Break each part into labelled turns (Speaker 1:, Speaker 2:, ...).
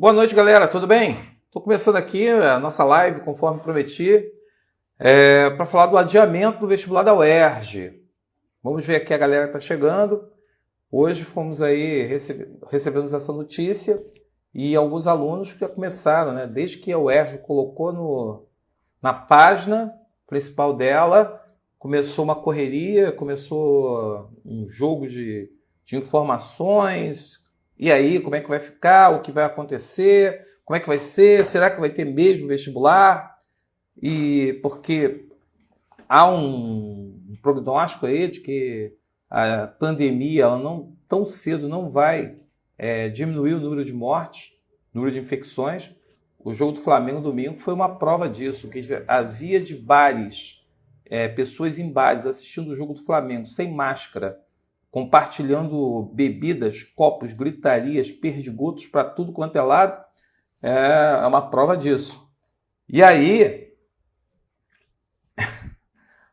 Speaker 1: Boa noite, galera, tudo bem? Estou começando aqui a nossa live, conforme prometi, para falar do adiamento do vestibular da UERJ. Vamos ver aqui a galera que está chegando. Hoje fomos aí, recebemos essa notícia e alguns alunos que já começaram, né? Desde que a UERJ colocou na página principal dela, começou uma correria, começou um jogo de informações. E aí, como é que vai ficar? O que vai acontecer? Como é que vai ser? Será que vai ter mesmo vestibular? E porque há um prognóstico aí de que a pandemia ela não tão cedo não vai diminuir o número de mortes, número de infecções. O jogo do Flamengo domingo foi uma prova disso, que havia de bares, pessoas em bares assistindo o jogo do Flamengo sem máscara, compartilhando bebidas, copos, gritarias, perdigotos para tudo quanto é lado, é uma prova disso. E aí,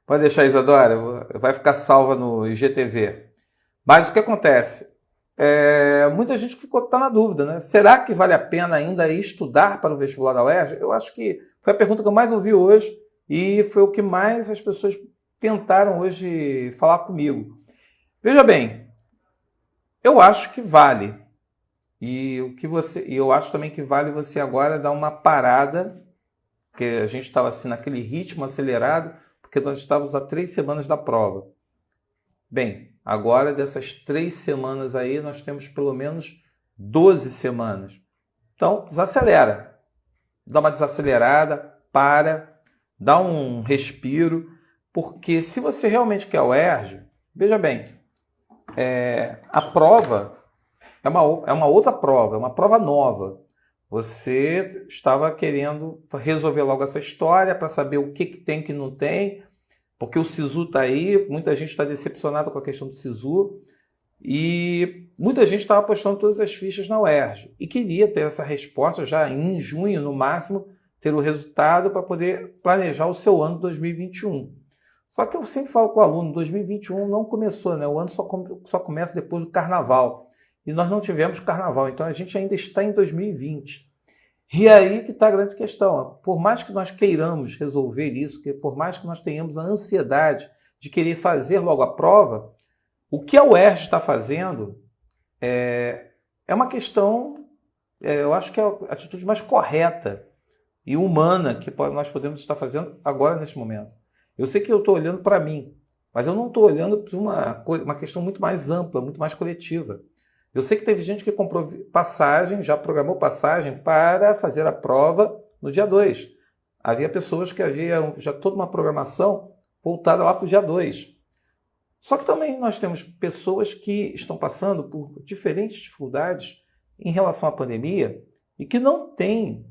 Speaker 1: pode deixar, Isadora, vai ficar salva no IGTV. Mas o que acontece? Muita gente está na dúvida, né? Será que vale a pena ainda estudar para o vestibular da UERJ? Eu acho que foi a pergunta que eu mais ouvi hoje e foi o que mais as pessoas tentaram hoje falar comigo. Veja bem, eu acho que vale. E eu acho também que vale você agora dar uma parada, porque a gente estava assim naquele ritmo acelerado, porque nós estávamos há 3 semanas da prova. Bem, agora dessas 3 semanas aí, nós temos pelo menos 12 semanas. Então, desacelera. Dá uma desacelerada, dá um respiro, porque se você realmente quer o UERJ, veja bem, a prova é uma outra prova, é uma prova nova. Você estava querendo resolver logo essa história para saber o que tem e que não tem, porque o SISU está aí, muita gente está decepcionada com a questão do SISU e muita gente estava apostando todas as fichas na UERJ e queria ter essa resposta já em junho, no máximo, ter o resultado para poder planejar o seu ano 2021. Só que eu sempre falo com o aluno, 2021 não começou, né? O ano só começa depois do carnaval. E nós não tivemos carnaval, então a gente ainda está em 2020. E aí que está a grande questão. Por mais que nós queiramos resolver isso, por mais que nós tenhamos a ansiedade de querer fazer logo a prova, o que a UERJ está fazendo é uma questão, eu acho que é a atitude mais correta e humana que nós podemos estar fazendo agora, neste momento. Eu sei que eu estou olhando para mim, mas eu não estou olhando para uma questão muito mais ampla, muito mais coletiva. Eu sei que teve gente que comprou passagem, já programou passagem para fazer a prova no dia 2. Havia pessoas que haviam já toda uma programação voltada lá para o dia 2. Só que também nós temos pessoas que estão passando por diferentes dificuldades em relação à pandemia e que não têm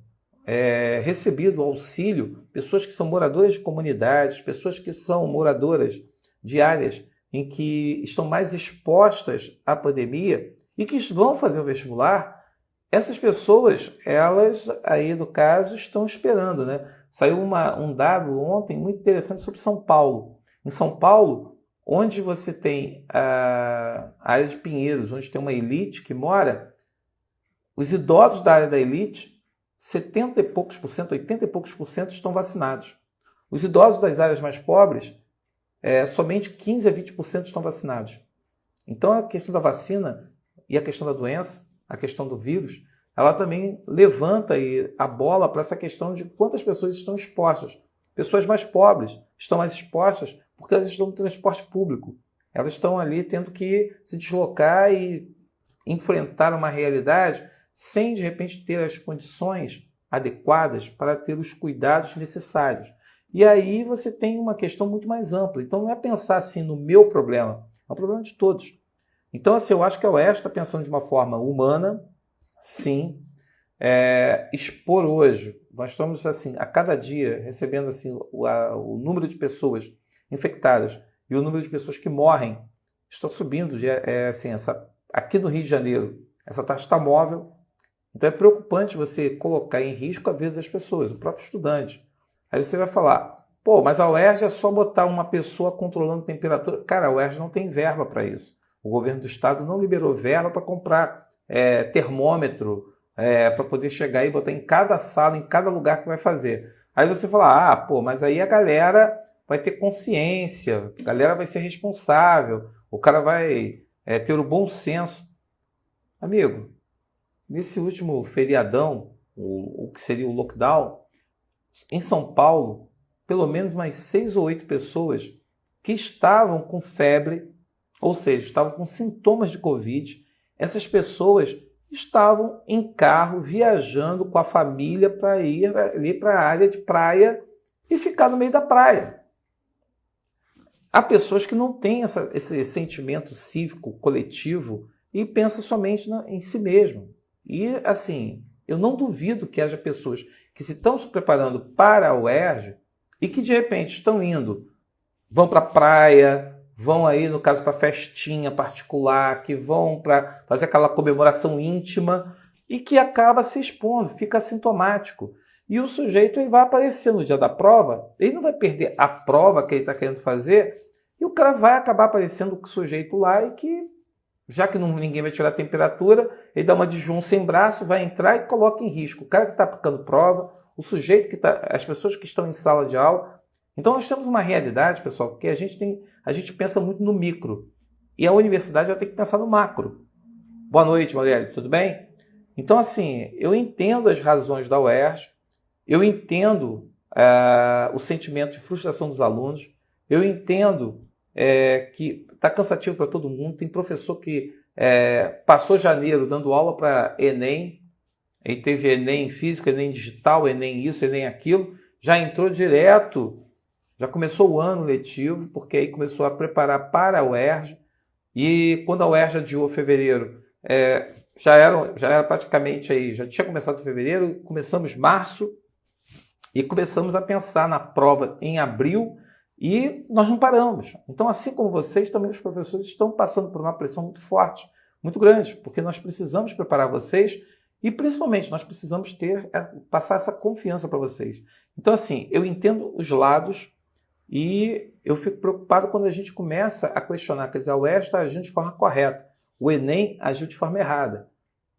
Speaker 1: recebido auxílio, pessoas que são moradoras de comunidades, pessoas que são moradoras de áreas em que estão mais expostas à pandemia e que vão fazer o vestibular. Essas pessoas, elas aí no caso estão esperando, né? Saiu um dado ontem muito interessante sobre São Paulo. Em São Paulo, onde você tem a área de Pinheiros, onde tem uma elite que mora, os idosos da área da elite, 70 e poucos por cento, 80 e poucos por cento estão vacinados. Os idosos das áreas mais pobres, somente 15 a 20% estão vacinados. Então a questão da vacina e a questão da doença, a questão do vírus, ela também levanta aí a bola para essa questão de quantas pessoas estão expostas. Pessoas mais pobres estão mais expostas porque elas estão no transporte público. Elas estão ali tendo que se deslocar e enfrentar uma realidade sem, de repente, ter as condições adequadas para ter os cuidados necessários. E aí você tem uma questão muito mais ampla. Então não é pensar assim no meu problema, é um problema de todos. Então, assim, eu acho que a UERJ está pensando de uma forma humana, sim. Expor hoje, nós estamos assim, a cada dia recebendo assim, o número de pessoas infectadas e o número de pessoas que morrem estão subindo. Aqui no Rio de Janeiro, essa taxa está móvel. Então é preocupante você colocar em risco a vida das pessoas, o próprio estudante. Aí você vai falar, mas a UERJ é só botar uma pessoa controlando temperatura. Cara, a UERJ não tem verba para isso. O governo do estado não liberou verba para comprar termômetro, para poder chegar e botar em cada sala, em cada lugar que vai fazer. Aí você fala, pô, mas aí a galera vai ter consciência, a galera vai ser responsável, o cara vai ter o bom senso. Amigo, nesse último feriadão, o que seria o lockdown, em São Paulo, pelo menos umas 6 ou 8 pessoas que estavam com febre, ou seja, estavam com sintomas de Covid. Essas pessoas estavam em carro, viajando com a família para ir ali para a área de praia e ficar no meio da praia. Há pessoas que não têm esse sentimento cívico coletivo e pensam somente em si mesmo. E, assim, eu não duvido que haja pessoas que se estão se preparando para a UERJ e que, de repente, estão indo, vão para a praia, vão aí, no caso, para festinha particular, que vão para fazer aquela comemoração íntima e que acaba se expondo, fica assintomático. E o sujeito ele vai aparecer no dia da prova, ele não vai perder a prova que ele está querendo fazer e o cara vai acabar aparecendo com o sujeito lá e que, já que ninguém vai tirar a temperatura, ele dá uma de João sem braço, vai entrar e coloca em risco o cara que está aplicando prova, o sujeito que está, as pessoas que estão em sala de aula. Então nós temos uma realidade, pessoal, que a gente pensa muito no micro e a universidade já tem que pensar no macro. Boa noite, Marielle, tudo bem? Então, assim, eu entendo as razões da UERJ, eu entendo o sentimento de frustração dos alunos, eu entendo que está cansativo para todo mundo. Tem professor que passou janeiro dando aula para Enem, e teve Enem físico, Enem digital, Enem isso, Enem aquilo, já entrou direto. Já começou o ano letivo, porque aí começou a preparar para a UERJ, e quando a UERJ adiou fevereiro, já era praticamente aí, já tinha começado em fevereiro, começamos março, e começamos a pensar na prova em abril, e nós não paramos. Então, assim como vocês, também os professores estão passando por uma pressão muito forte, muito grande, porque nós precisamos preparar vocês, e principalmente nós precisamos passar essa confiança para vocês. Então, assim, eu entendo os lados, e eu fico preocupado quando a gente começa a questionar, quer dizer, a UERJ está agindo de forma correta, o Enem agiu de forma errada.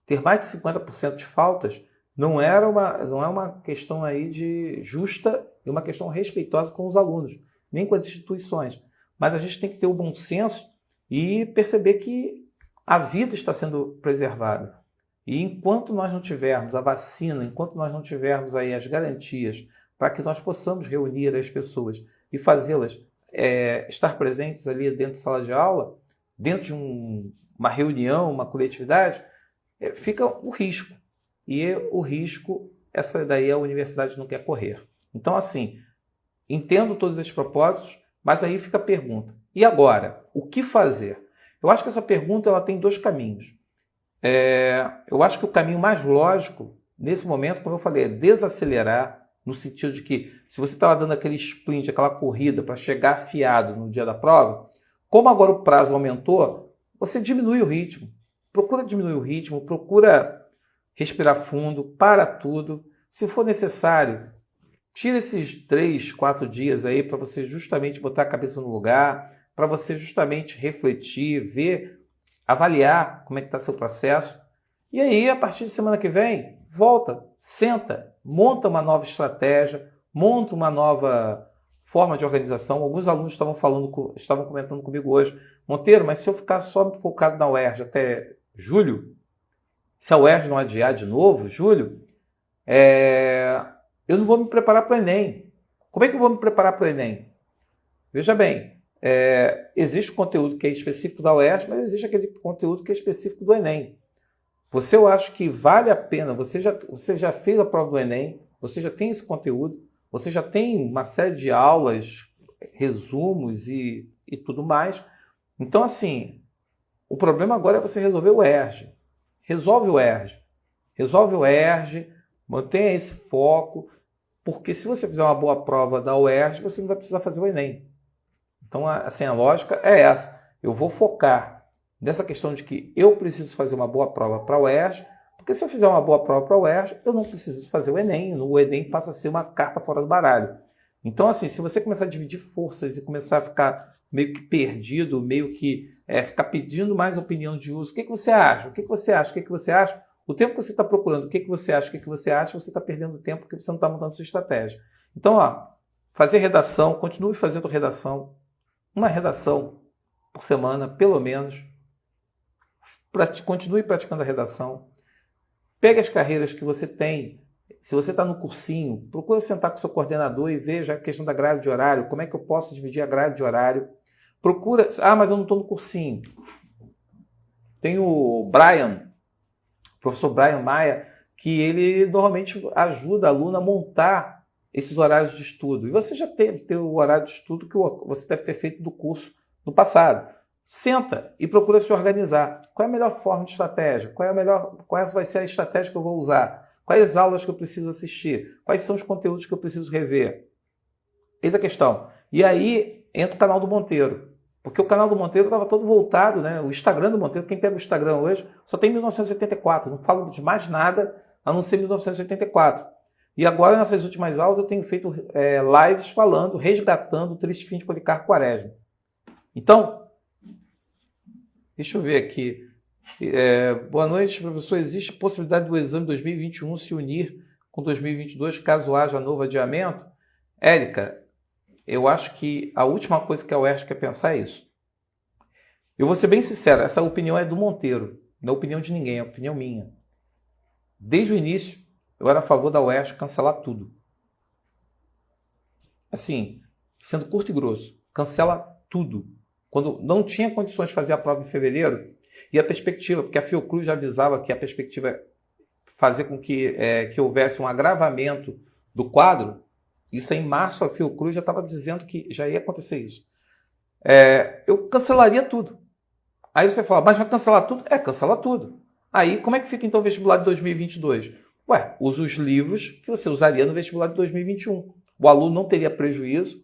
Speaker 1: Ter mais de 50% de faltas não é uma questão aí de justa e uma questão respeitosa com os alunos, nem com as instituições. Mas a gente tem que ter o bom senso e perceber que a vida está sendo preservada. E enquanto nós não tivermos a vacina, enquanto nós não tivermos aí as garantias para que nós possamos reunir as pessoas e fazê-las estar presentes ali dentro da sala de aula, dentro de uma reunião, uma coletividade, fica o risco. E o risco, essa daí a universidade não quer correr. Então, assim, entendo todos esses propósitos, mas aí fica a pergunta. E agora? O que fazer? Eu acho que essa pergunta ela tem 2 caminhos. Eu acho que o caminho mais lógico, nesse momento, como eu falei, é desacelerar, no sentido de que, se você estava dando aquele sprint, aquela corrida para chegar afiado no dia da prova, como agora o prazo aumentou, você diminui o ritmo. Procura diminuir o ritmo, procura respirar fundo, para tudo. Se for necessário, tira esses 3, 4 dias aí para você justamente botar a cabeça no lugar, para você justamente refletir, ver, avaliar como é que está seu processo. E aí, a partir de semana que vem, volta, senta, monta uma nova estratégia, monta uma nova forma de organização. Alguns alunos estavam comentando comigo hoje, Monteiro, mas se eu ficar só focado na UERJ até julho, se a UERJ não adiar de novo, julho, eu não vou me preparar para o Enem. Como é que eu vou me preparar para o Enem? Veja bem, existe conteúdo que é específico da UERJ, mas existe aquele conteúdo que é específico do Enem. Eu acho que vale a pena, você já fez a prova do Enem, você já tem esse conteúdo, você já tem uma série de aulas, resumos e tudo mais. Então, assim, o problema agora é você resolver o ERJ. Resolve o ERJ. Resolve o ERJ, mantenha esse foco, porque se você fizer uma boa prova da UERJ, você não vai precisar fazer o Enem. Então, assim, a lógica é essa. Eu vou focar nessa questão de que eu preciso fazer uma boa prova para a UERJ, porque se eu fizer uma boa prova para a UERJ, eu não preciso fazer o Enem. O Enem passa a ser uma carta fora do baralho. Então, assim, se você começar a dividir forças e começar a ficar meio que perdido, meio que ficar pedindo mais opinião de uso, o que você acha? O que você acha? O que você acha? O tempo que você está procurando o que você acha, você está perdendo tempo porque você não está montando sua estratégia. Então, fazer redação, continue fazendo redação, uma redação por semana, pelo menos. Continue praticando a redação. Pegue as carreiras que você tem. Se você está no cursinho, procure sentar com o seu coordenador e veja a questão da grade de horário, como é que eu posso dividir a grade de horário. Procura, mas eu não estou no cursinho. Tem o professor Brian Maia, que ele normalmente ajuda a aluno a montar esses horários de estudo. E você já teve o horário de estudo que você deve ter feito do curso no passado. Senta e procura se organizar. Qual é a melhor forma de estratégia? Qual vai ser a estratégia que eu vou usar? Quais aulas que eu preciso assistir? Quais são os conteúdos que eu preciso rever? Eis a questão. E aí entra o canal do Monteiro. Porque o canal do Monteiro estava todo voltado, né? O Instagram do Monteiro, quem pega o Instagram hoje, só tem 1984. Não falo de mais nada a não ser 1984. E agora, nessas últimas aulas, eu tenho feito lives falando, resgatando o Triste Fim de Policarpo Quaresma. Então, deixa eu ver aqui. Boa noite, professor. Existe possibilidade do exame 2021 se unir com 2022 caso haja novo adiamento? Érica, eu acho que a última coisa que a UERJ quer pensar é isso. Eu vou ser bem sincero, essa opinião é do Monteiro, não é opinião de ninguém, é opinião minha. Desde o início, eu era a favor da UERJ cancelar tudo. Assim, sendo curto e grosso, cancela tudo. Quando não tinha condições de fazer a prova em fevereiro, e a perspectiva, porque a Fiocruz já avisava que a perspectiva é fazer com que houvesse um agravamento do quadro, isso em março a Fiocruz já estava dizendo que já ia acontecer isso. Eu cancelaria tudo. Aí você fala, mas vai cancelar tudo? Cancela tudo. Aí como é que fica então o vestibular de 2022? Usa os livros que você usaria no vestibular de 2021. O aluno não teria prejuízo,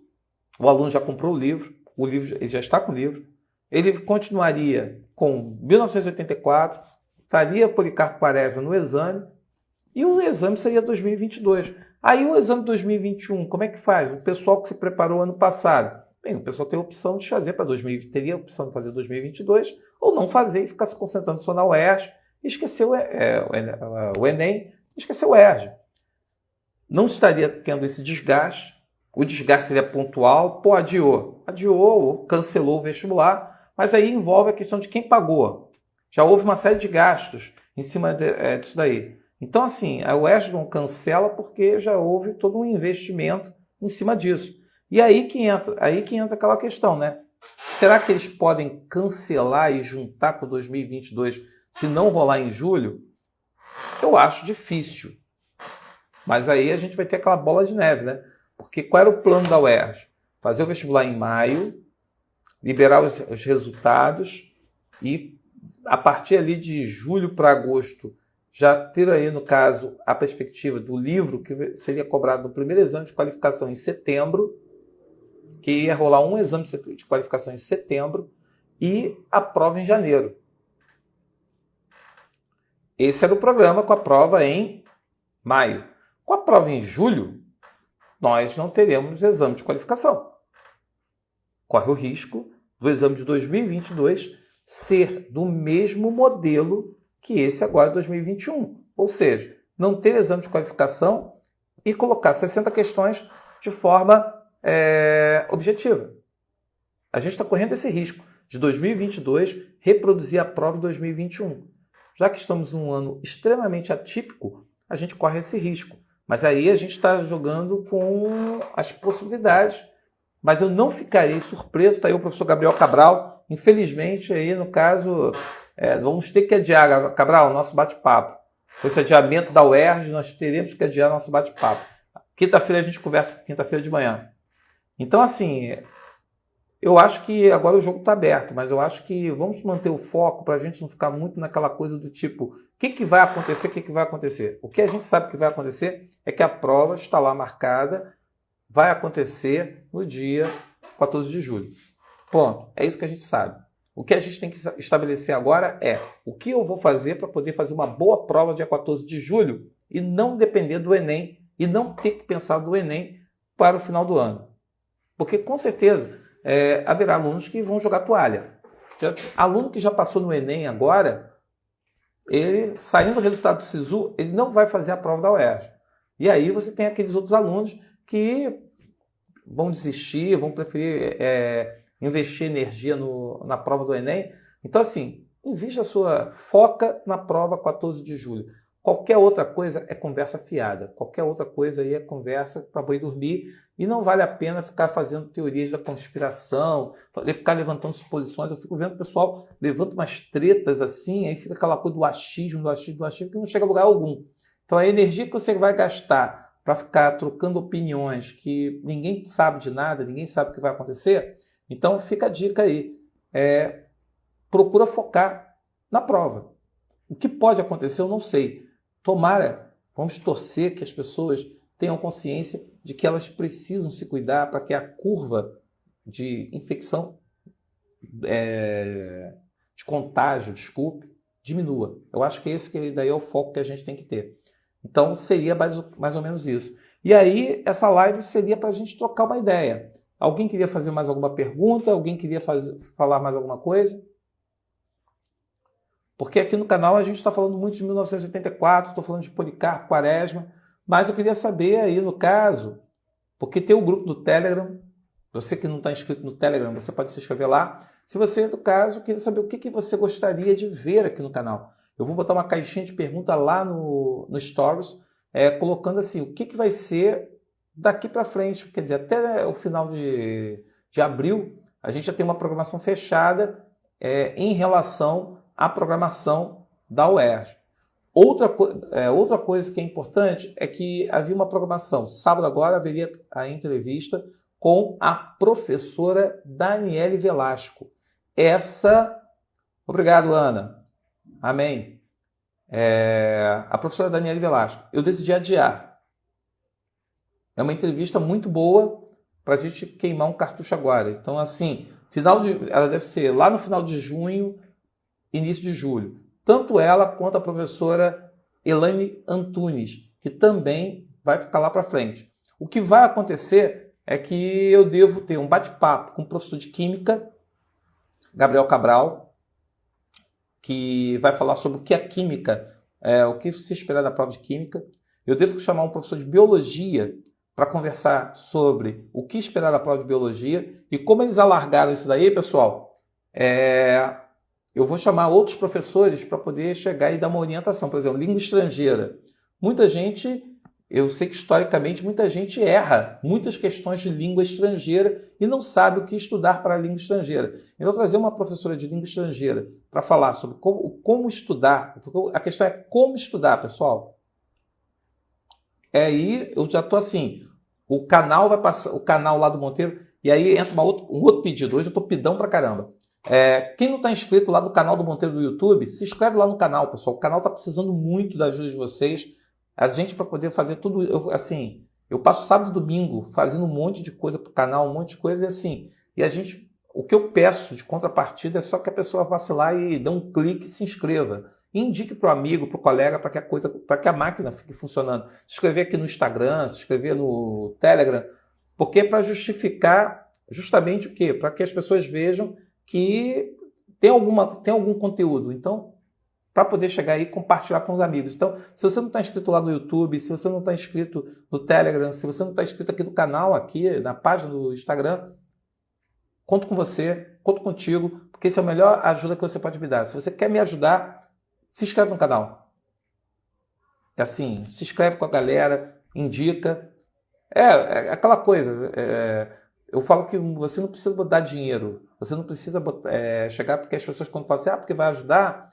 Speaker 1: o aluno já comprou o livro ele já está com o livro, ele continuaria com 1984, estaria Policarpo Quaresma no exame, e o exame seria 2022. Aí o exame 2021, como é que faz? O pessoal que se preparou ano passado, o pessoal tem a opção de fazer para 2020, teria a opção de fazer 2022, ou não fazer e ficar se concentrando só na UERJ, e esquecer o Enem, e esquecer o UERJ. Não estaria tendo esse desgaste, o desgaste seria pontual, adiou ou cancelou o vestibular, mas aí envolve a questão de quem pagou. Já houve uma série de gastos em cima disso daí. Então, assim, a UERJ não cancela porque já houve todo um investimento em cima disso. E aí que entra aquela questão, né? Será que eles podem cancelar e juntar com 2022 se não rolar em julho? Eu acho difícil. Mas aí a gente vai ter aquela bola de neve, né? Porque qual era o plano da UERJ? Fazer o vestibular em maio, liberar os resultados e, a partir ali de julho para agosto, já ter aí, no caso, a perspectiva do livro que seria cobrado no primeiro exame de qualificação em setembro, que ia rolar um exame de qualificação em setembro e a prova em janeiro. Esse era o programa com a prova em maio. Com a prova em julho, nós não teremos exame de qualificação. Corre o risco do exame de 2022 ser do mesmo modelo que esse agora de 2021. Ou seja, não ter exame de qualificação e colocar 60 questões de forma objetiva. A gente está correndo esse risco de 2022 reproduzir a prova de 2021. Já que estamos num ano extremamente atípico, a gente corre esse risco. Mas aí a gente está jogando com as possibilidades. Mas eu não ficarei surpreso. Está aí o professor Gabriel Cabral. Infelizmente, aí no caso, vamos ter que adiar, Cabral, nosso bate-papo. Com esse adiamento da UERJ, nós teremos que adiar nosso bate-papo. Quinta-feira a gente conversa, quinta-feira de manhã. Então, assim, eu acho que agora o jogo está aberto, mas eu acho que vamos manter o foco para a gente não ficar muito naquela coisa do tipo, o que vai acontecer, o que vai acontecer? O que a gente sabe que vai acontecer é que a prova está lá marcada, vai acontecer no dia 14 de julho. Ponto. É isso que a gente sabe. O que a gente tem que estabelecer agora é o que eu vou fazer para poder fazer uma boa prova dia 14 de julho e não depender do Enem e não ter que pensar do Enem para o final do ano. Porque, com certeza, haverá alunos que vão jogar toalha. Aluno que já passou no Enem agora, ele, saindo o resultado do SISU, ele não vai fazer a prova da UERJ. E aí você tem aqueles outros alunos que vão desistir, vão preferir investir energia na prova do Enem. Então, assim, invista foca na prova 14 de julho. Qualquer outra coisa é conversa fiada. Qualquer outra coisa aí é conversa para boi dormir. E não vale a pena ficar fazendo teorias da conspiração, ficar levantando suposições. Eu fico vendo o pessoal levanta umas tretas assim, aí fica aquela coisa do achismo, que não chega a lugar algum. Então a energia que você vai gastar para ficar trocando opiniões que ninguém sabe de nada, ninguém sabe o que vai acontecer, então fica a dica aí. Procura focar na prova. O que pode acontecer eu não sei. Tomara, vamos torcer que as pessoas tenham consciência de que elas precisam se cuidar para que a curva de infecção, de contágio, diminua. Eu acho que esse daí é o foco que a gente tem que ter. Então seria mais ou menos isso. E aí essa live seria para a gente trocar uma ideia. Alguém queria fazer mais alguma pergunta? Alguém queria falar mais alguma coisa? Porque aqui no canal a gente está falando muito de 1984, estou falando de Policarpo, Quaresma, mas eu queria saber aí no caso, porque tem o grupo do Telegram, você que não está inscrito no Telegram, você pode se inscrever lá. Se você, no caso, queria saber o que você gostaria de ver aqui no canal. Eu vou botar uma caixinha de pergunta lá no Stories, colocando assim, o que vai ser daqui para frente, quer dizer, até o final de abril, a gente já tem uma programação fechada em relação à programação da UERJ. Outra coisa que é importante é que havia uma programação. Sábado agora haveria a entrevista com a professora Daniele Velasco. Obrigado, Ana. Amém. A professora Daniele Velasco. Eu decidi adiar. É uma entrevista muito boa para a gente queimar um cartucho agora. Então, assim, ela deve ser lá no final de junho, início de julho. Tanto ela quanto a professora Elaine Antunes, que também vai ficar lá para frente. O que vai acontecer é que eu devo ter um bate-papo com o professor de Química, Gabriel Cabral, que vai falar sobre o que é Química, o que se esperar da prova de Química. Eu devo chamar um professor de Biologia para conversar sobre o que esperar da prova de Biologia. E como eles alargaram isso daí, pessoal, eu vou chamar outros professores para poder chegar e dar uma orientação. Por exemplo, língua estrangeira. Muita gente, eu sei que historicamente muita gente erra muitas questões de língua estrangeira e não sabe o que estudar para a língua estrangeira. Então, trazer uma professora de língua estrangeira para falar sobre como estudar. A questão é como estudar, pessoal. Aí eu já estou assim, o canal vai passar, o canal lá do Monteiro, e aí entra um outro pedido. Hoje eu estou pidão pra caramba. Quem não está inscrito lá no canal do Monteiro do YouTube, se inscreve lá no canal, pessoal. O canal está precisando muito da ajuda de vocês. A gente, para poder fazer tudo, eu passo sábado e domingo fazendo um monte de coisa para o canal, um monte de coisa, o que eu peço de contrapartida é só que a pessoa passe lá e dê um clique e se inscreva. E indique para o amigo, para o colega, para que a máquina fique funcionando. Se inscrever aqui no Instagram, se inscrever no Telegram, porque é para justificar justamente o quê? Para que as pessoas vejam que tem algum conteúdo. Então, para poder chegar aí e compartilhar com os amigos. Então, se você não está inscrito lá no YouTube, se você não está inscrito no Telegram, se você não está inscrito aqui no canal, aqui na página do Instagram, conto com você, conto contigo, porque essa é a melhor ajuda que você pode me dar. Se você quer me ajudar, se inscreve no canal. Se inscreve com a galera, indica. É aquela coisa. Eu falo que você não precisa botar dinheiro. Você não precisa chegar porque as pessoas quando falam assim, porque vai ajudar,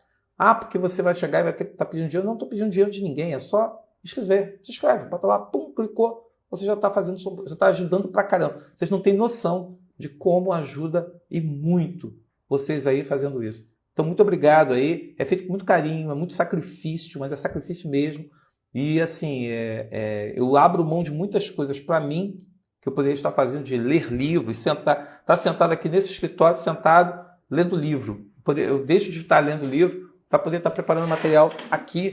Speaker 1: porque você vai chegar e vai ter que estar pedindo dinheiro. Não estou pedindo dinheiro de ninguém, é só inscrever. Se inscreve, bota lá, pum, clicou, você já está você está ajudando pra caramba. Vocês não têm noção de como ajuda e muito vocês aí fazendo isso. Então, muito obrigado aí. É feito com muito carinho, é muito sacrifício, mas é sacrifício mesmo. E eu abro mão de muitas coisas para mim que eu poderia estar fazendo, de ler livros, estar sentado aqui nesse escritório, sentado, lendo livro. Eu deixo de estar lendo livro para poder estar preparando material aqui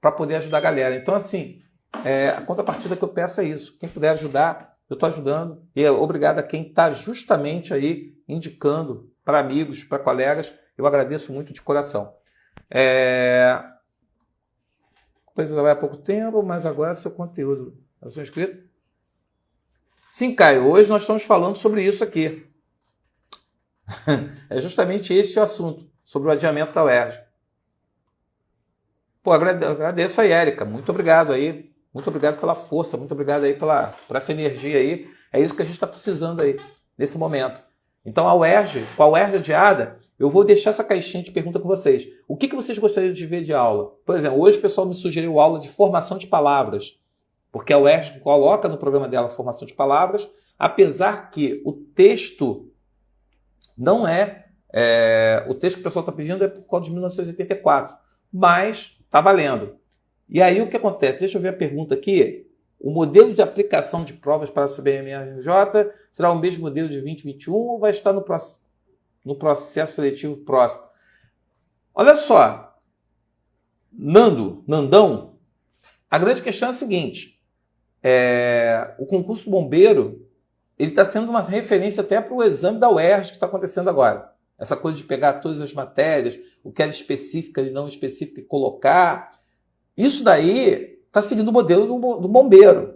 Speaker 1: para poder ajudar a galera. Então, a contrapartida que eu peço é isso. Quem puder ajudar, eu estou ajudando. E obrigado a quem está justamente aí indicando para amigos, para colegas. Eu agradeço muito de coração. Coisa vai há pouco tempo, mas agora seu conteúdo. Eu sou inscrito? Sim, Caio, hoje nós estamos falando sobre isso aqui. É justamente esse o assunto, sobre o adiamento da UERJ. Pô, agradeço a Érica, muito obrigado aí. Muito obrigado pela força, muito obrigado aí por essa energia aí. É isso que a gente está precisando aí, nesse momento. Então, a UERJ, com a UERJ adiada, eu vou deixar essa caixinha de pergunta com vocês. O que vocês gostariam de ver de aula? Por exemplo, hoje o pessoal me sugeriu aula de formação de palavras, porque a UERJ coloca no programa dela formação de palavras, apesar que o texto não o texto que o pessoal está pedindo é por causa de 1984, mas está valendo. E aí o que acontece? Deixa eu ver a pergunta aqui. O modelo de aplicação de provas para a CBMRJ será o mesmo modelo de 2021 ou vai estar no processo seletivo próximo? Olha só, Nandão, a grande questão é a seguinte, o concurso bombeiro ele está sendo uma referência até para o exame da UERJ que está acontecendo agora. Essa coisa de pegar todas as matérias, o que era específica e não específica e colocar. Isso daí está seguindo o modelo do bombeiro.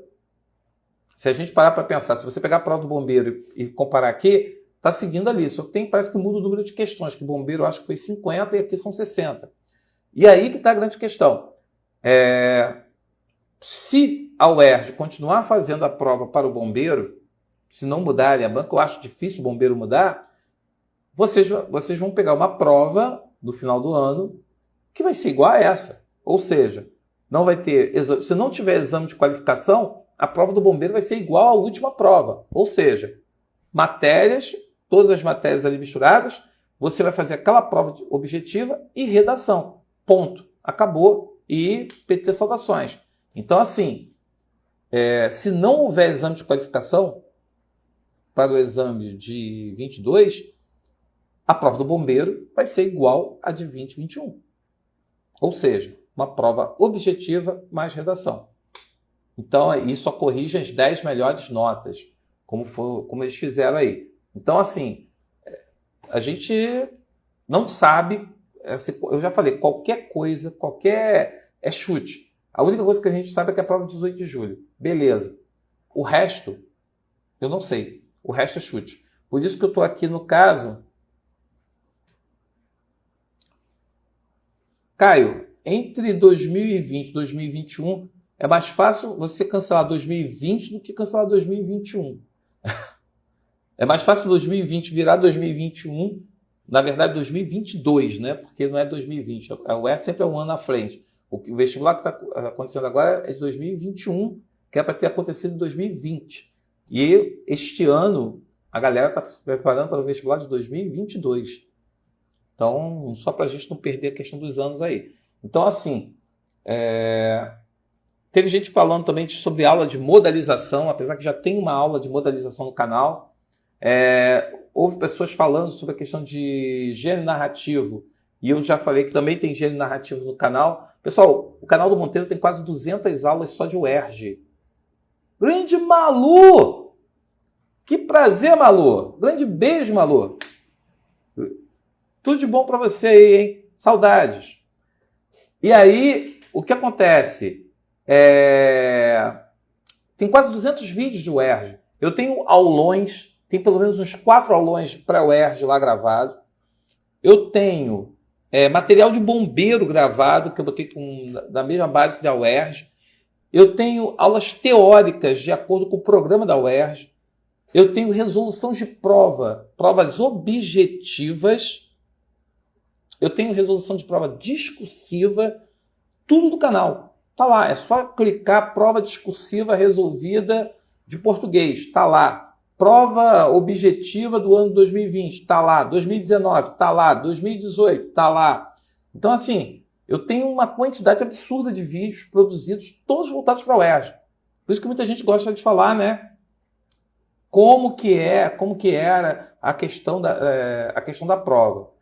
Speaker 1: Se a gente parar para pensar, se você pegar a prova do bombeiro e comparar aqui, está seguindo ali. Só que parece que muda o número de questões, que o bombeiro eu acho que foi 50 e aqui são 60. E aí que está a grande questão. Se a UERJ continuar fazendo a prova para o bombeiro, se não mudarem a banca, eu acho difícil o bombeiro mudar, vocês vão pegar uma prova no final do ano que vai ser igual a essa. Ou seja, não vai ter exame. Se não tiver exame de qualificação, a prova do bombeiro vai ser igual à última prova. Ou seja, todas as matérias ali misturadas, você vai fazer aquela prova objetiva e redação. Ponto. Acabou. E PT saudações. Então, assim, se não houver exame de qualificação para o exame de 22, a prova do bombeiro vai ser igual à de 2021. Ou seja, uma prova objetiva mais redação. Então, isso só corrige as 10 melhores notas, como eles fizeram aí. Então, assim, a gente não sabe, eu já falei, qualquer coisa, é chute. A única coisa que a gente sabe é que é a prova de 18 de julho. Beleza. O resto, eu não sei. O resto é chute. Por isso que eu estou aqui no caso. Caio, entre 2020 e 2021, é mais fácil você cancelar 2020 do que cancelar 2021. É mais fácil 2020 virar 2021, na verdade 2022, né? Porque não é 2020. A UERJ sempre é um ano à frente. O vestibular que está acontecendo agora é de 2021, que é para ter acontecido em 2020. E este ano, a galera está se preparando para o vestibular de 2022. Então, só para a gente não perder a questão dos anos aí. Então, assim, teve gente falando também sobre aula de modalização, apesar que já tem uma aula de modalização no canal. Houve pessoas falando sobre a questão de gênero narrativo, e eu já falei que também tem gênero narrativo no canal. Pessoal, o canal do Monteiro tem quase 200 aulas só de UERJ. Grande Malu! Que prazer, Malu! Grande beijo, Malu! Tudo de bom para você aí, hein? Saudades! E aí, o que acontece? Tem quase 200 vídeos de UERJ. Eu tenho aulões, tem pelo menos uns 4 aulões para UERJ lá gravado. Eu tenho material de bombeiro gravado, que eu botei na mesma base da UERJ. Eu tenho aulas teóricas de acordo com o programa da UERJ. Eu tenho resolução de provas objetivas. Eu tenho resolução de prova discursiva, tudo do canal. Tá lá, é só clicar prova discursiva resolvida de português, tá lá. Prova objetiva do ano 2020, tá lá. 2019, tá lá. 2018, tá lá. Então, assim, eu tenho uma quantidade absurda de vídeos produzidos, todos voltados para a UERJ. Por isso que muita gente gosta de falar, né? Como que era a questão da prova.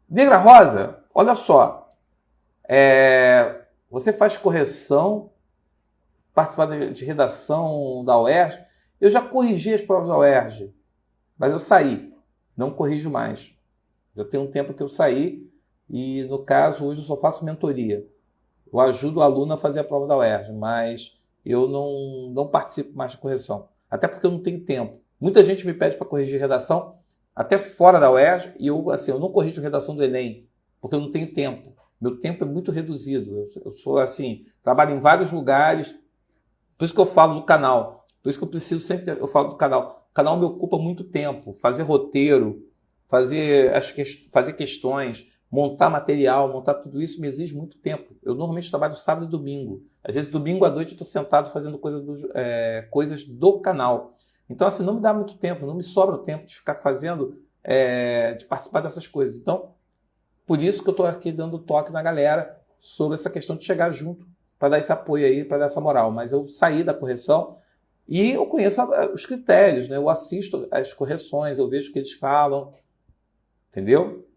Speaker 1: Negra Rosa, olha só. Você faz correção, participar de redação da UERJ. Eu já corrigi as provas da UERJ, mas eu saí. Não corrijo mais. Já tem um tempo que eu saí e no caso hoje eu só faço mentoria. Eu ajudo o aluno a fazer a prova da UERJ, mas eu não participo mais de correção. Até porque eu não tenho tempo. Muita gente me pede para corrigir redação, até fora da UERJ, e eu não corrijo redação do Enem, porque eu não tenho tempo. Meu tempo é muito reduzido. Eu sou assim, trabalho em vários lugares, por isso que eu falo do canal. Por isso que eu preciso sempre, eu falo do canal. O canal me ocupa muito tempo. Fazer roteiro, fazer questões, montar material, montar tudo isso me exige muito tempo. Eu normalmente trabalho sábado e domingo. Às vezes, domingo à noite, eu estou sentado fazendo coisas do canal. Então, assim, não me dá muito tempo, não me sobra tempo de ficar fazendo, de participar dessas coisas. Então, por isso que eu estou aqui dando toque na galera sobre essa questão de chegar junto, para dar esse apoio aí, para dar essa moral. Mas eu saí da correção e eu conheço os critérios, né? Eu assisto as correções, eu vejo o que eles falam, entendeu?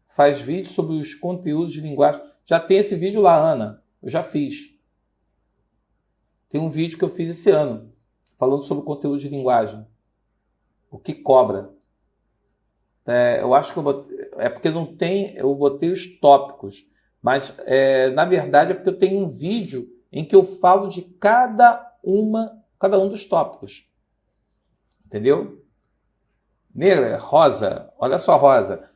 Speaker 1: Faz vídeo sobre os conteúdos de linguagem. Já tem esse vídeo lá, Ana. Eu já fiz. Tem um vídeo que eu fiz esse ano, falando sobre o conteúdo de linguagem. O que cobra. Eu acho que é porque não tem... Eu botei os tópicos. Mas, na verdade, é porque eu tenho um vídeo em que eu falo de cada um dos tópicos. Entendeu? Negra, Rosa. Olha só, Rosa.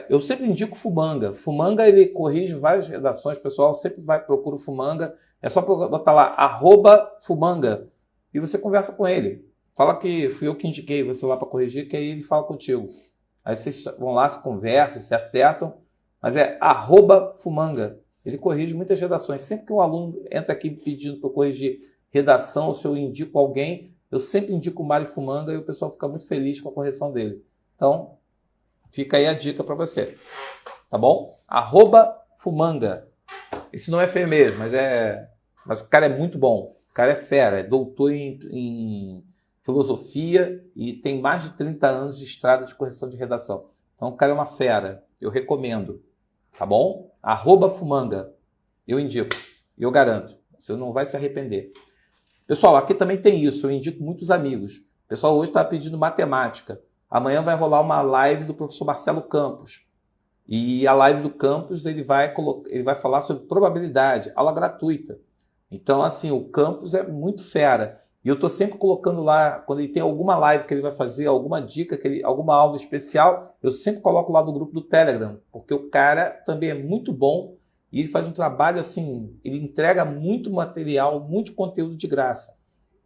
Speaker 1: Eu sempre indico o Fumanga. Fumanga, ele corrige várias redações, pessoal. Sempre procura o Fumanga. É só botar lá, @Fumanga. E você conversa com ele. Fala que fui eu que indiquei você lá para corrigir, que aí ele fala contigo. Aí vocês vão lá, se conversam, se acertam. Mas é @Fumanga. Ele corrige muitas redações. Sempre que um aluno entra aqui pedindo para eu corrigir redação, ou se eu indico alguém, eu sempre indico o Mário Fumanga e o pessoal fica muito feliz com a correção dele. Então, fica aí a dica para você. Tá bom? @Fumanga. Esse não é feio mesmo, mas o cara é muito bom. O cara é fera, é doutor em filosofia e tem mais de 30 anos de estrada de correção de redação. Então o cara é uma fera. Eu recomendo. Tá bom? @Fumanga. Eu indico. Eu garanto. Você não vai se arrepender. Pessoal, aqui também tem isso. Eu indico muitos amigos. O pessoal hoje está pedindo matemática. Amanhã vai rolar uma live do professor Marcelo Campos. E a live do Campos, ele vai falar sobre probabilidade, aula gratuita. Então, assim, o Campos é muito fera. E eu estou sempre colocando lá, quando ele tem alguma live que ele vai fazer, alguma dica, alguma aula especial, eu sempre coloco lá no grupo do Telegram, porque o cara também é muito bom e ele faz um trabalho assim, ele entrega muito material, muito conteúdo de graça.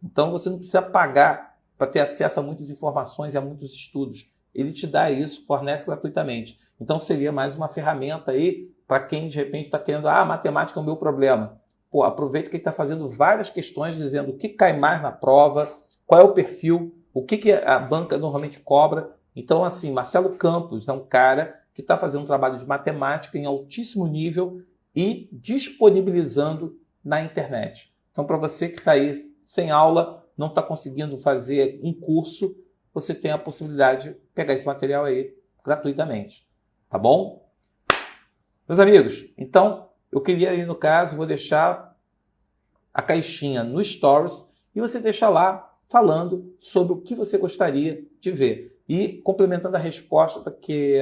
Speaker 1: Então, você não precisa pagar para ter acesso a muitas informações e a muitos estudos. Ele te dá isso, fornece gratuitamente. Então, seria mais uma ferramenta aí para quem, de repente, está querendo, matemática é o meu problema. Pô, aproveita que ele está fazendo várias questões dizendo o que cai mais na prova, qual é o perfil, o que a banca normalmente cobra. Então, assim, Marcelo Campos é um cara que está fazendo um trabalho de matemática em altíssimo nível e disponibilizando na internet. Então, para você que está aí sem aula, não está conseguindo fazer um curso, você tem a possibilidade de pegar esse material aí gratuitamente. Tá bom? Meus amigos, então, eu queria aí, no caso, vou deixar a caixinha no Stories e você deixa lá falando sobre o que você gostaria de ver. E complementando a resposta que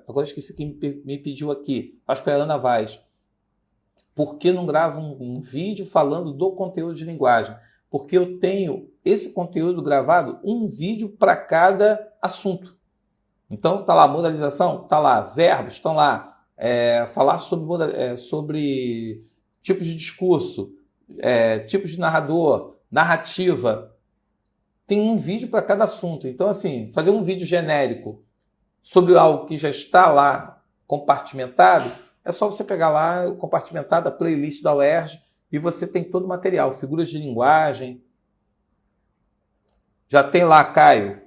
Speaker 1: agora esqueci quem me pediu aqui, acho que é a Ana Vaz. Por que não grava um vídeo falando do conteúdo de linguagem? Porque eu tenho esse conteúdo gravado, um vídeo para cada assunto. Então, tá lá, modalização, tá lá, verbos, estão lá. Falar sobre tipos de discurso, tipos de narrador, narrativa. Tem um vídeo para cada assunto. Então, assim, fazer um vídeo genérico sobre algo que já está lá compartimentado, é só você pegar lá, compartimentado, a playlist da UERJ, e você tem todo o material, figuras de linguagem. Já tem lá, Caio.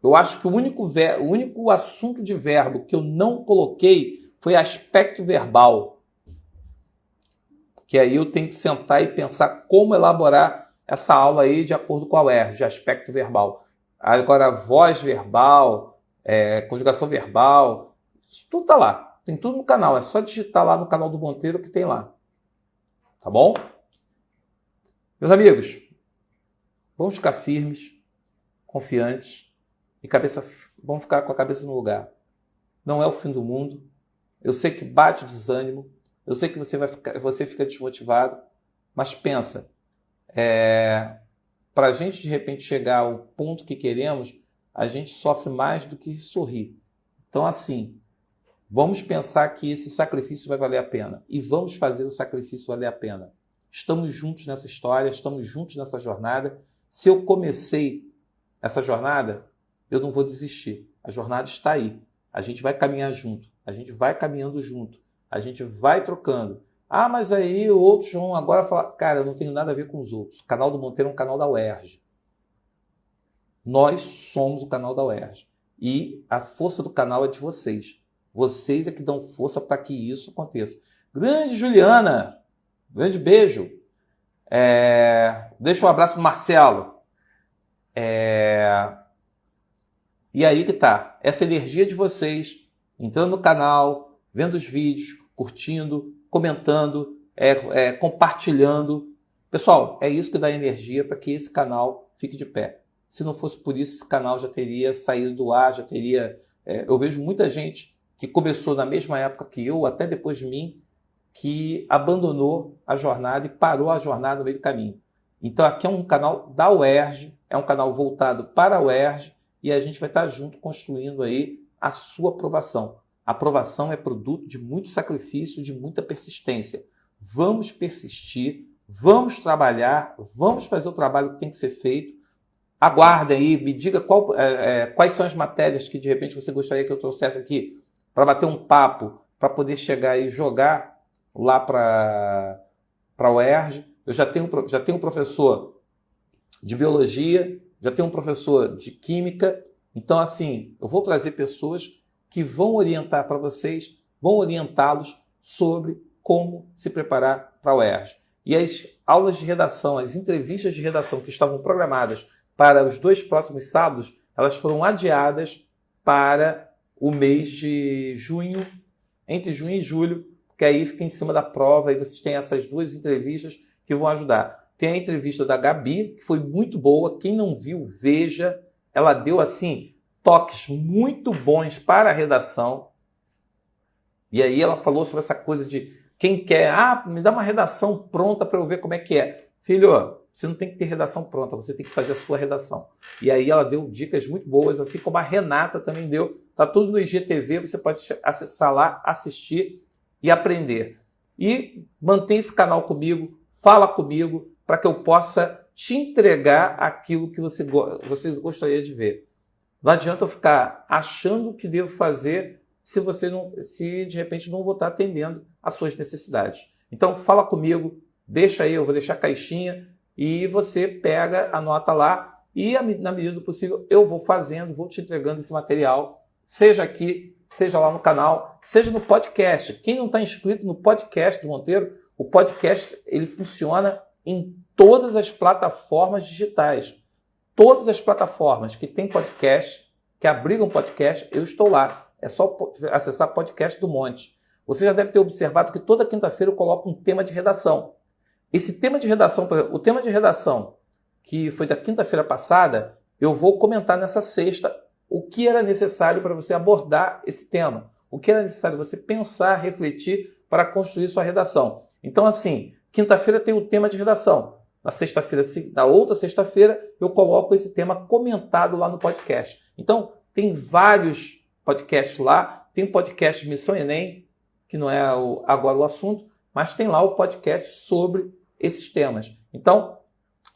Speaker 1: Eu acho que o único assunto de verbo que eu não coloquei foi aspecto verbal. Que aí eu tenho que sentar e pensar como elaborar essa aula aí de acordo com a UERJ, de aspecto verbal. Agora, voz verbal, conjugação verbal, isso tudo está lá. Tem tudo no canal. É só digitar lá no canal do Monteiro que tem lá. Tá bom? Meus amigos, vamos ficar firmes, confiantes e vamos ficar com a cabeça no lugar. não é o fim do mundo. Eu sei que bate desânimo, eu sei que você fica desmotivado, mas pensa, para a gente de repente chegar ao ponto que queremos, a gente sofre mais do que sorrir. Então, assim, vamos pensar que esse sacrifício vai valer a pena e vamos fazer o sacrifício valer a pena. Estamos juntos nessa história, estamos juntos nessa jornada. Se eu comecei essa jornada, eu não vou desistir. A jornada está aí. A gente vai caminhar junto, a gente vai caminhando junto, a gente vai trocando. Ah, mas aí outros vão agora falar, cara, eu não tenho nada a ver com os outros. O canal do Monteiro é um canal da UERJ. Nós somos o canal da UERJ. E a força do canal é de vocês. Vocês é que dão força para que isso aconteça. Grande Juliana, grande beijo. Deixa um abraço pro Marcelo. E aí que tá, essa energia de vocês, entrando no canal, vendo os vídeos, curtindo, comentando, compartilhando. Pessoal, é isso que dá energia para que esse canal fique de pé. Se não fosse por isso, esse canal já teria saído do ar, já teria... eu vejo muita gente que começou na mesma época que eu, até depois de mim, que abandonou a jornada e parou a jornada no meio do caminho. Então aqui é um canal da UERJ, é um canal voltado para a UERJ, e a gente vai estar junto construindo aí a sua aprovação. A aprovação é produto de muito sacrifício, de muita persistência. Vamos persistir, vamos trabalhar, vamos fazer o trabalho que tem que ser feito. Aguardem aí, me diga quais são as matérias que de repente você gostaria que eu trouxesse aqui para bater um papo, para poder chegar e jogar lá para a UERJ. Eu já tenho um professor de biologia, já tenho um professor de química. Então, assim, eu vou trazer pessoas que vão orientar para vocês, vão orientá-los sobre como se preparar para a UERJ. E as aulas de redação, as entrevistas de redação que estavam programadas para os 2 próximos sábados, elas foram adiadas para o mês de junho, entre junho e julho, que aí fica em cima da prova, e vocês têm essas 2 entrevistas que vão ajudar. Tem a entrevista da Gabi, que foi muito boa. Quem não viu, veja. Ela deu, assim, toques muito bons para a redação. E aí ela falou sobre essa coisa de quem quer, me dá uma redação pronta para eu ver como é que é. Filho, você não tem que ter redação pronta, você tem que fazer a sua redação. E aí ela deu dicas muito boas, assim como a Renata também deu. Tá tudo no IGTV, você pode acessar lá, assistir e aprender. E mantém esse canal comigo, fala comigo, para que eu possa te entregar aquilo que você gostaria de ver. Não adianta eu ficar achando que devo fazer se de repente não vou estar atendendo às suas necessidades. Então fala comigo, deixa aí, eu vou deixar a caixinha e você pega, anota lá e na medida do possível eu vou fazendo, vou te entregando esse material, seja aqui, seja lá no canal, seja no podcast. Quem não está inscrito no podcast do Monteiro, o podcast ele funciona em todas as plataformas digitais. Todas as plataformas que tem podcast, que abrigam podcast, eu estou lá. É só acessar podcast do Monte. Você já deve ter observado que toda quinta-feira eu coloco um tema de redação. Esse tema de redação, o tema de redação que foi da quinta-feira passada, eu vou comentar nessa sexta o que era necessário para você abordar esse tema. O que era necessário você pensar, refletir para construir sua redação. Então, assim, quinta-feira tem o tema de redação. Na outra sexta-feira, eu coloco esse tema comentado lá no podcast. Então, tem vários podcasts lá. Tem o podcast Missão Enem, que não é agora o assunto, mas tem lá o podcast sobre esses temas. Então,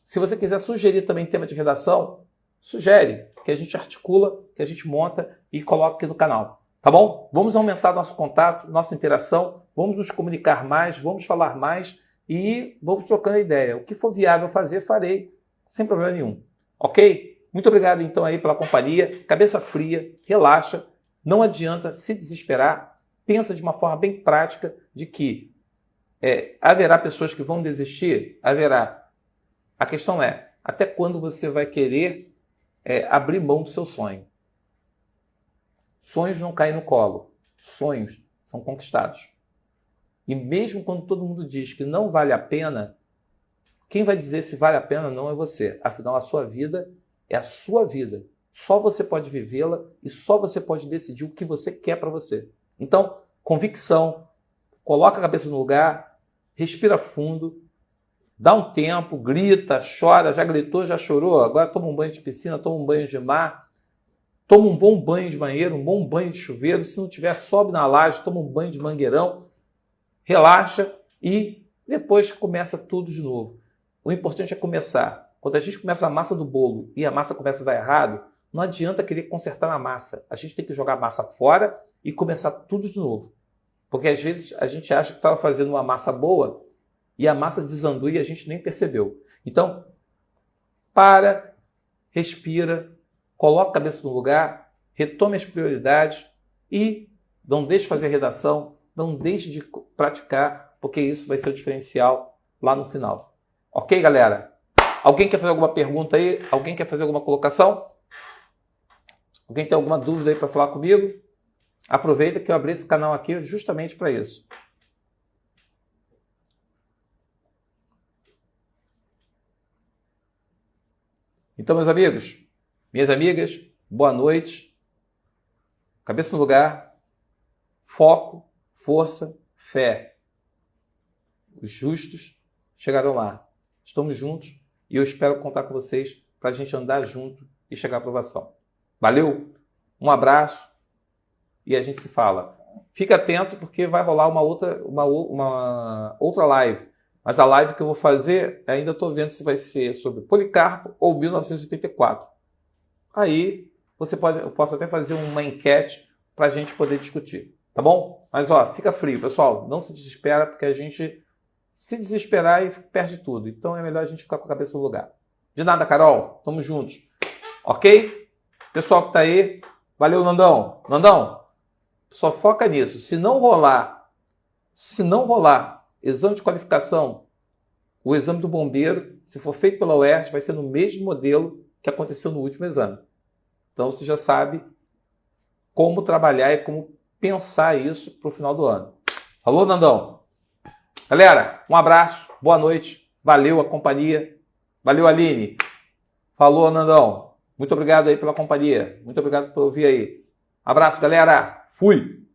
Speaker 1: se você quiser sugerir também tema de redação, sugere, que a gente articula, que a gente monta e coloca aqui no canal. Tá bom? Vamos aumentar nosso contato, nossa interação, vamos nos comunicar mais, vamos falar mais e vamos trocando ideia. O que for viável fazer, farei, sem problema nenhum. Ok? Muito obrigado então aí pela companhia. Cabeça fria, relaxa, não adianta se desesperar. Pensa de uma forma bem prática de que haverá pessoas que vão desistir? Haverá. A questão é, até quando você vai querer abrir mão do seu sonho? Sonhos não caem no colo. Sonhos são conquistados. E mesmo quando todo mundo diz que não vale a pena, quem vai dizer se vale a pena não é você. Afinal, a sua vida é a sua vida. só você pode vivê-la e só você pode decidir o que você quer para você. Então, convicção, coloca a cabeça no lugar, respira fundo, dá um tempo, grita, chora, já gritou, já chorou, agora toma um banho de piscina, toma um banho de mar, toma um bom banho de banheiro, um bom banho de chuveiro, se não tiver, sobe na laje, toma um banho de mangueirão, relaxa e depois começa tudo de novo. O importante é começar. Quando a gente começa a massa do bolo e a massa começa a dar errado, não adianta querer consertar na massa. A gente tem que jogar a massa fora e começar tudo de novo. Porque às vezes a gente acha que estava fazendo uma massa boa e a massa desandou e a gente nem percebeu. Então, para, respira, coloca a cabeça no lugar, retome as prioridades e não deixe de fazer redação, não deixe de praticar, porque isso vai ser o diferencial lá no final. Ok, galera? Alguém quer fazer alguma pergunta aí? Alguém quer fazer alguma colocação? Alguém tem alguma dúvida aí para falar comigo? Aproveita que eu abri esse canal aqui justamente para isso. Então, meus amigos, minhas amigas, boa noite. Cabeça no lugar, foco, força, fé. Os justos chegarão lá. Estamos juntos e eu espero contar com vocês para a gente andar junto e chegar à aprovação. Valeu, um abraço e a gente se fala. Fica atento porque vai rolar uma outra live. Mas a live que eu vou fazer, ainda estou vendo se vai ser sobre Policarpo ou 1984. Aí eu posso até fazer uma enquete para a gente poder discutir. Tá bom? Mas fica frio, pessoal. Não se desespera porque a gente se desesperar e perde tudo. Então é melhor a gente ficar com a cabeça no lugar. De nada, Carol. Tamo juntos. Ok? Pessoal que tá aí, valeu, Nandão. Nandão, só foca nisso. Se não rolar exame de qualificação, o exame do bombeiro, se for feito pela UERJ, vai ser no mesmo modelo que aconteceu no último exame. Então você já sabe como trabalhar e como pensar isso para o final do ano. Falou, Nandão? Galera, um abraço, boa noite, valeu a companhia, valeu, Aline. Falou, Nandão. Muito obrigado aí pela companhia. Muito obrigado por ouvir aí. Abraço, galera. Fui!